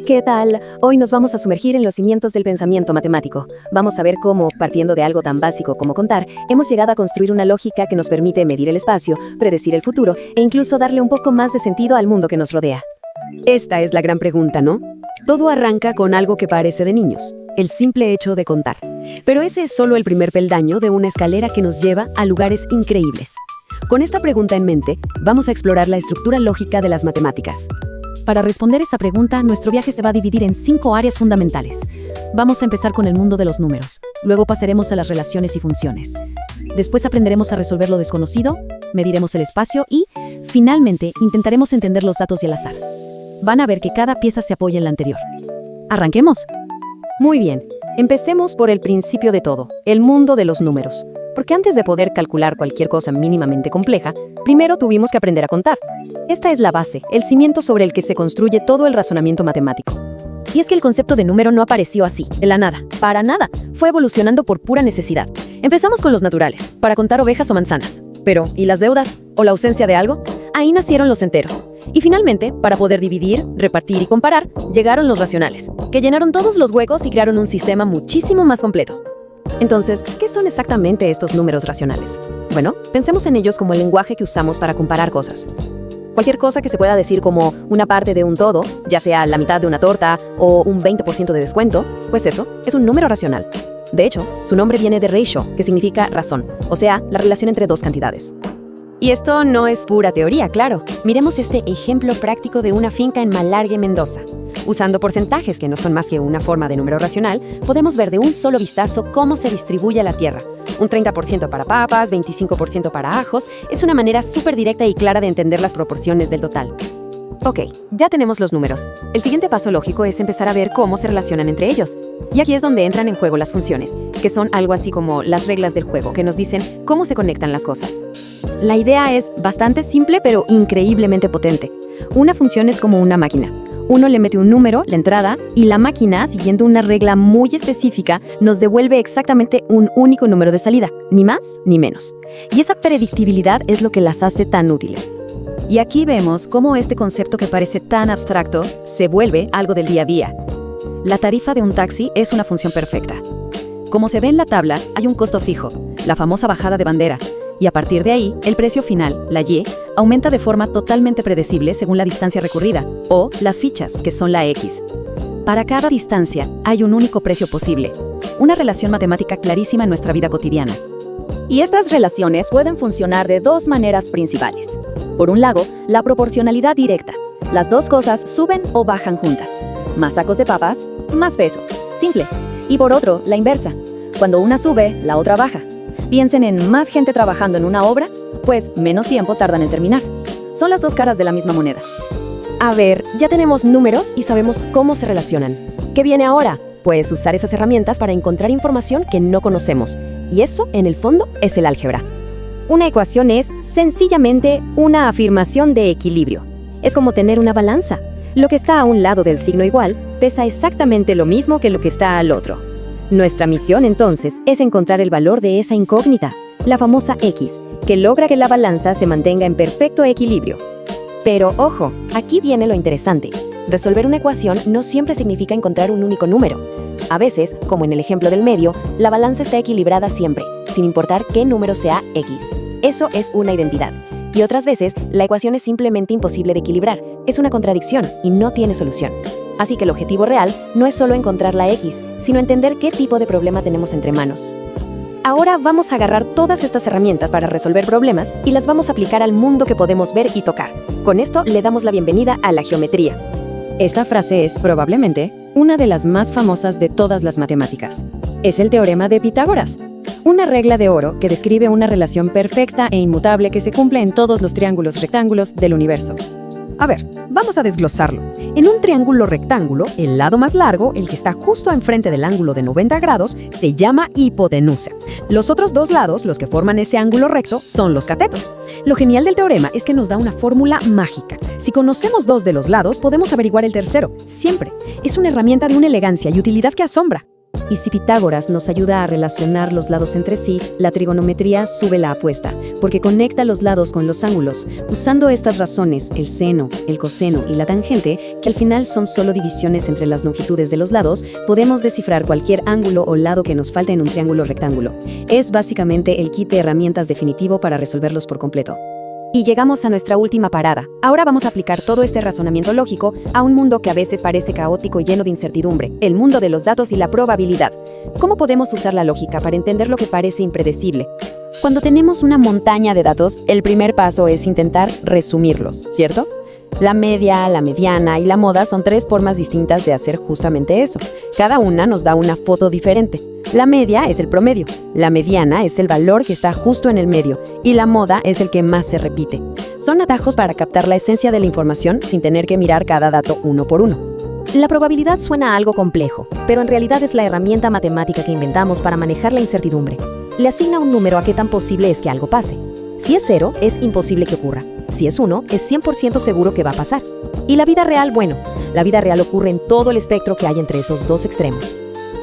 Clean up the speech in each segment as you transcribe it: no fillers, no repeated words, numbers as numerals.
¿Qué tal? Hoy nos vamos a sumergir en los cimientos del pensamiento matemático. Vamos a ver cómo, partiendo de algo tan básico como contar, hemos llegado a construir una lógica que nos permite medir el espacio, predecir el futuro e incluso darle un poco más de sentido al mundo que nos rodea. Esta es la gran pregunta, ¿no? Todo arranca con algo que parece de niños, el simple hecho de contar. Pero ese es solo el primer peldaño de una escalera que nos lleva a lugares increíbles. Con esta pregunta en mente, vamos a explorar la estructura lógica de las matemáticas. Para responder esa pregunta, nuestro viaje se va a dividir en 5 áreas fundamentales. Vamos a empezar con el mundo de los números, luego pasaremos a las relaciones y funciones. Después aprenderemos a resolver lo desconocido, mediremos el espacio y, finalmente, intentaremos entender los datos y el azar. Van a ver que cada pieza se apoya en la anterior. ¿Arranquemos? Muy bien, empecemos por el principio de todo, el mundo de los números. Porque antes de poder calcular cualquier cosa mínimamente compleja, primero tuvimos que aprender a contar. Esta es la base, el cimiento sobre el que se construye todo el razonamiento matemático. Y es que el concepto de número no apareció así, de la nada, para nada. Fue evolucionando por pura necesidad. Empezamos con los naturales, para contar ovejas o manzanas. Pero, ¿y las deudas? ¿O la ausencia de algo? Ahí nacieron los enteros. Y finalmente, para poder dividir, repartir y comparar, llegaron los racionales, que llenaron todos los huecos y crearon un sistema muchísimo más completo. Entonces, ¿qué son exactamente estos números racionales? Bueno, pensemos en ellos como el lenguaje que usamos para comparar cosas. Cualquier cosa que se pueda decir como una parte de un todo, ya sea la mitad de una torta o un 20% de descuento, pues eso es un número racional. De hecho, su nombre viene de ratio, que significa razón, o sea, la relación entre dos cantidades. Y esto no es pura teoría, claro. Miremos este ejemplo práctico de una finca en Malargüe, Mendoza. Usando porcentajes que no son más que una forma de número racional, podemos ver de un solo vistazo cómo se distribuye la tierra. Un 30% para papas, 25% para ajos, es una manera súper directa y clara de entender las proporciones del total. Ok, ya tenemos los números. El siguiente paso lógico es empezar a ver cómo se relacionan entre ellos. Y aquí es donde entran en juego las funciones, que son algo así como las reglas del juego, que nos dicen cómo se conectan las cosas. La idea es bastante simple, pero increíblemente potente. Una función es como una máquina. Uno le mete un número, la entrada, y la máquina, siguiendo una regla muy específica, nos devuelve exactamente un único número de salida, ni más ni menos. Y esa predictibilidad es lo que las hace tan útiles. Y aquí vemos cómo este concepto que parece tan abstracto se vuelve algo del día a día. La tarifa de un taxi es una función perfecta. Como se ve en la tabla, hay un costo fijo, la famosa bajada de bandera, y a partir de ahí, el precio final, la Y, aumenta de forma totalmente predecible según la distancia recorrida, o las fichas, que son la X. Para cada distancia, hay un único precio posible, una relación matemática clarísima en nuestra vida cotidiana. Y estas relaciones pueden funcionar de dos maneras principales. Por un lado, la proporcionalidad directa. Las dos cosas suben o bajan juntas. Más sacos de papas, más peso. Simple. Y por otro, la inversa. Cuando una sube, la otra baja. Piensen en más gente trabajando en una obra, pues menos tiempo tardan en terminar. Son las dos caras de la misma moneda. A ver, ya tenemos números y sabemos cómo se relacionan. ¿Qué viene ahora? Pues usar esas herramientas para encontrar información que no conocemos. Y eso, en el fondo, es el álgebra. Una ecuación es, sencillamente, una afirmación de equilibrio. Es como tener una balanza. Lo que está a un lado del signo igual pesa exactamente lo mismo que lo que está al otro. Nuestra misión, entonces, es encontrar el valor de esa incógnita, la famosa X, que logra que la balanza se mantenga en perfecto equilibrio. Pero, ojo, aquí viene lo interesante. Resolver una ecuación no siempre significa encontrar un único número. A veces, como en el ejemplo del medio, la balanza está equilibrada siempre, sin importar qué número sea X. Eso es una identidad. Y otras veces, la ecuación es simplemente imposible de equilibrar. Es una contradicción y no tiene solución. Así que el objetivo real no es solo encontrar la X, sino entender qué tipo de problema tenemos entre manos. Ahora vamos a agarrar todas estas herramientas para resolver problemas y las vamos a aplicar al mundo que podemos ver y tocar. Con esto le damos la bienvenida a la geometría. Esta frase es, probablemente, una de las más famosas de todas las matemáticas. Es el teorema de Pitágoras, una regla de oro que describe una relación perfecta e inmutable que se cumple en todos los triángulos rectángulos del universo. A ver, vamos a desglosarlo. En un triángulo rectángulo, el lado más largo, el que está justo enfrente del ángulo de 90 grados, se llama hipotenusa. Los otros dos lados, los que forman ese ángulo recto, son los catetos. Lo genial del teorema es que nos da una fórmula mágica. Si conocemos dos de los lados, podemos averiguar el tercero, siempre. Es una herramienta de una elegancia y utilidad que asombra. Y si Pitágoras nos ayuda a relacionar los lados entre sí, la trigonometría sube la apuesta, porque conecta los lados con los ángulos, usando estas razones, el seno, el coseno y la tangente, que al final son solo divisiones entre las longitudes de los lados, podemos descifrar cualquier ángulo o lado que nos falte en un triángulo rectángulo. Es básicamente el kit de herramientas definitivo para resolverlos por completo. Y llegamos a nuestra última parada. Ahora vamos a aplicar todo este razonamiento lógico a un mundo que a veces parece caótico y lleno de incertidumbre, el mundo de los datos y la probabilidad. ¿Cómo podemos usar la lógica para entender lo que parece impredecible? Cuando tenemos una montaña de datos, el primer paso es intentar resumirlos, ¿cierto? La media, la mediana y la moda son 3 formas distintas de hacer justamente eso. Cada una nos da una foto diferente. La media es el promedio, la mediana es el valor que está justo en el medio y la moda es el que más se repite. Son atajos para captar la esencia de la información sin tener que mirar cada dato uno por uno. La probabilidad suena a algo complejo, pero en realidad es la herramienta matemática que inventamos para manejar la incertidumbre. Le asigna un número a qué tan posible es que algo pase. Si es 0, es imposible que ocurra. Si es 1, es 100% seguro que va a pasar. Y la vida real, bueno, la vida real ocurre en todo el espectro que hay entre esos dos extremos.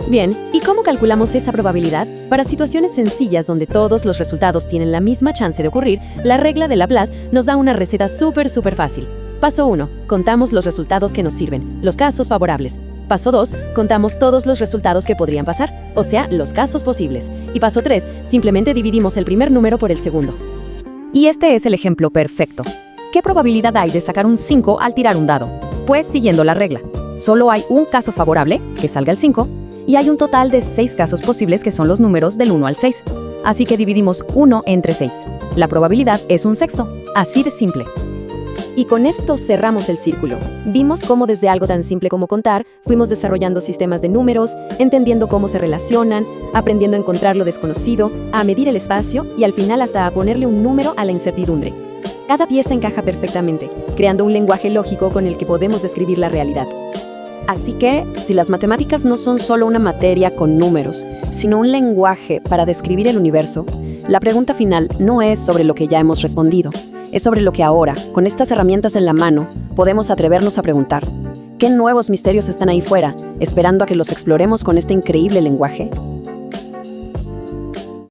Bien, ¿y cómo calculamos esa probabilidad? Para situaciones sencillas donde todos los resultados tienen la misma chance de ocurrir, la regla de Laplace nos da una receta súper fácil. Paso 1. Contamos los resultados que nos sirven, los casos favorables. Paso 2. Contamos todos los resultados que podrían pasar, o sea, los casos posibles. Y paso 3. Simplemente dividimos el primer número por el segundo. Y este es el ejemplo perfecto. ¿Qué probabilidad hay de sacar un 5 al tirar un dado? Pues siguiendo la regla. Solo hay un caso favorable, que salga el 5, y hay un total de 6 casos posibles que son los números del 1 al 6. Así que dividimos 1 entre 6. La probabilidad es un sexto. Así de simple. Y con esto cerramos el círculo. Vimos cómo desde algo tan simple como contar, fuimos desarrollando sistemas de números, entendiendo cómo se relacionan, aprendiendo a encontrar lo desconocido, a medir el espacio y al final hasta a ponerle un número a la incertidumbre. Cada pieza encaja perfectamente, creando un lenguaje lógico con el que podemos describir la realidad. Así que, si las matemáticas no son solo una materia con números, sino un lenguaje para describir el universo, la pregunta final no es sobre lo que ya hemos respondido, es sobre lo que ahora, con estas herramientas en la mano, podemos atrevernos a preguntar. ¿Qué nuevos misterios están ahí fuera, esperando a que los exploremos con este increíble lenguaje?